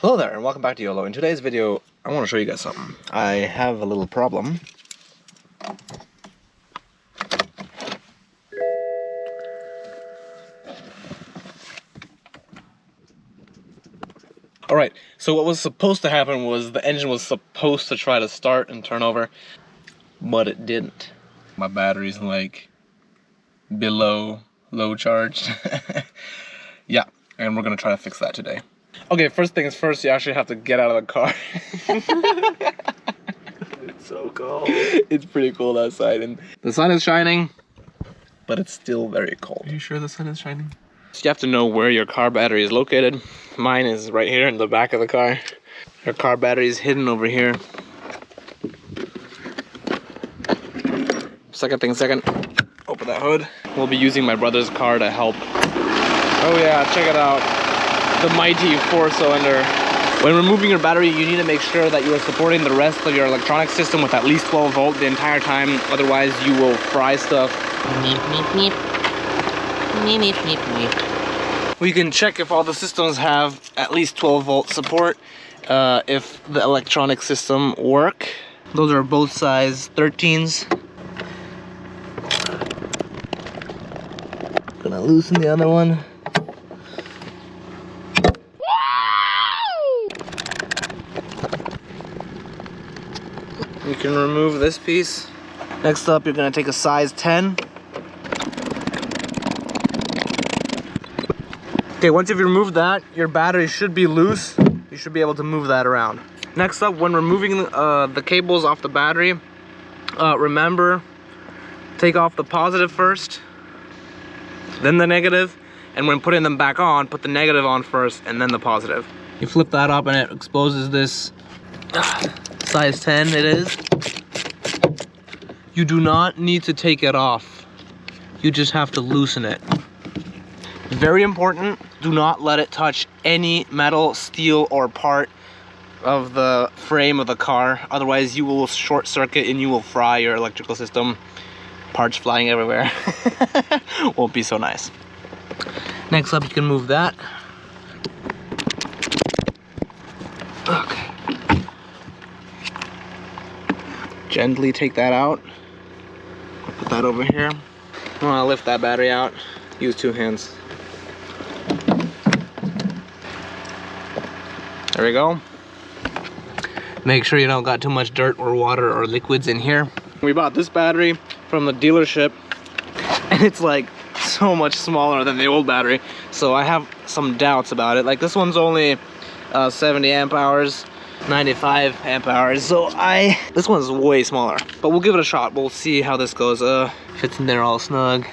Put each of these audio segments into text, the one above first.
Hello there and welcome back to YOLO. In today's video, I want to show you guys something. I have a little problem. Alright, so what was supposed to happen was the engine was supposed to try to start and turn over, but it didn't. My battery's like below low charged. Yeah, and we're gonna try to fix that today. Okay, first things first, you actually have to get out of the car. It's so cold. It's pretty cold outside and the sun is shining, but it's still very cold. Are you sure the sun is shining? So you have to know where your car battery is located. Mine is right here in the back of the car. Your car battery is hidden over here. Second, open that hood. We'll be using my brother's car to help. Oh yeah, check it out. The mighty 4-cylinder. When removing your battery, you need to make sure that you are supporting the rest of your electronic system with at least 12 volt the entire time. Otherwise, you will fry stuff. We can check if all the systems have at least 12 volt support, if the electronic system work. Those are both size 13s. Gonna loosen the other one. You can remove this piece. Next up, you're gonna take a size 10. Okay, once you've removed that, your battery should be loose. You should be able to move that around. Next up, when removing the cables off the battery, remember, take off the positive first, then the negative, and when putting them back on, put the negative on first and then the positive. You flip that up and it exposes this size 10 it is. You do not need to take it off. You just have to loosen it. Very important, do not let it touch any metal, steel, or part of the frame of the car. Otherwise you will short circuit and you will fry your electrical system. Parts flying everywhere. Won't be so nice. Next up, you can move that. Okay. Gently take that out. Put that over here. I want to lift that battery out. Use two hands. There we go. Make sure you don't got too much dirt or water or liquids in here. We bought this battery from the dealership and it's like so much smaller than the old battery, so I have some doubts about it. Like this one's only 70 amp hours, 95 amp hours, so this one's way smaller, but we'll give it a shot. We'll see how this goes. Fits in there all snug.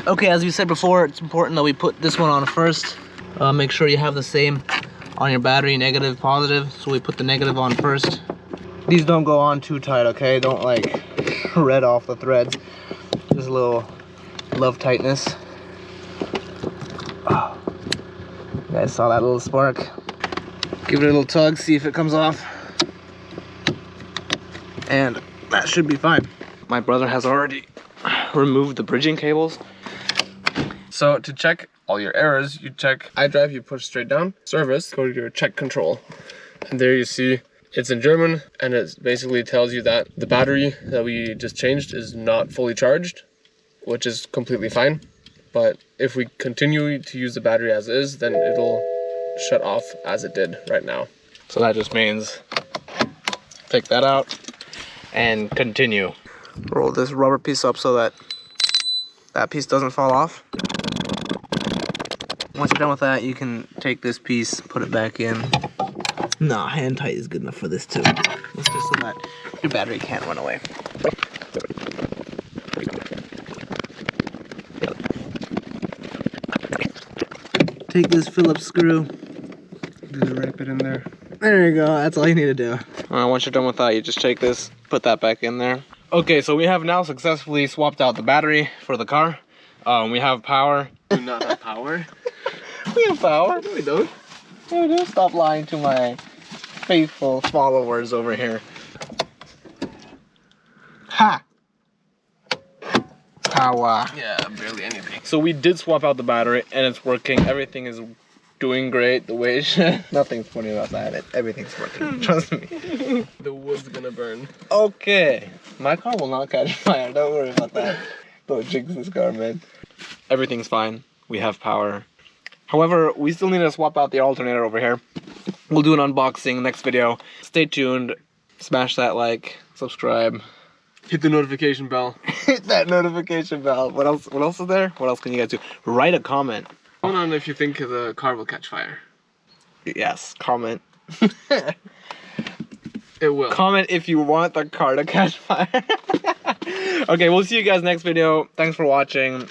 Okay, as we said before, it's important that we put this one on first. Make sure you have the same on your battery, negative, positive, so we put the negative on first. These don't go on too tight, okay? Don't like shred off the threads. Just a little love tightness. Oh, you guys saw that little spark? Give it a little tug, see if it comes off. And that should be fine. My brother has already removed the bridging cables. So to check all your errors, you check iDrive, you push straight down, service, go to your check control. And there you see it's in German, and it basically tells you that the battery that we just changed is not fully charged, which is completely fine. But if we continue to use the battery as is, then it'll shut off as it did right now. So that just means take that out and continue. Roll this rubber piece up so that that piece doesn't fall off. Once you're done with that, you can take this piece, put it back in. No, hand tight is good enough for this too. It's just so that your battery can't run away. Take this Phillips screw. Just wrap it in there. There you go, that's all you need to do. Once you're done with that, you just take this, put that back in there. Okay, so we have now successfully swapped out the battery for the car. We have power. Do not have power. We have power. No, we don't. No, don't stop lying to my faithful followers over here. Ha! Power. Yeah, barely anything. So we did swap out the battery and it's working. Everything is doing great the way it should. Nothing's funny about that. Everything's working. Trust me. The wood's gonna burn. Okay. My car will not catch fire. Don't worry about that. Don't jinx this car, man. Everything's fine. We have power. However, we still need to swap out the alternator over here. We'll do an unboxing next video. Stay tuned. Smash that like, subscribe. Hit the notification bell. Hit that notification bell. What else is there? What else can you guys do? Write a comment. Comment on if you think the car will catch fire. Yes, comment. It will. Comment if you want the car to catch fire. Okay, we'll see you guys next video. Thanks for watching.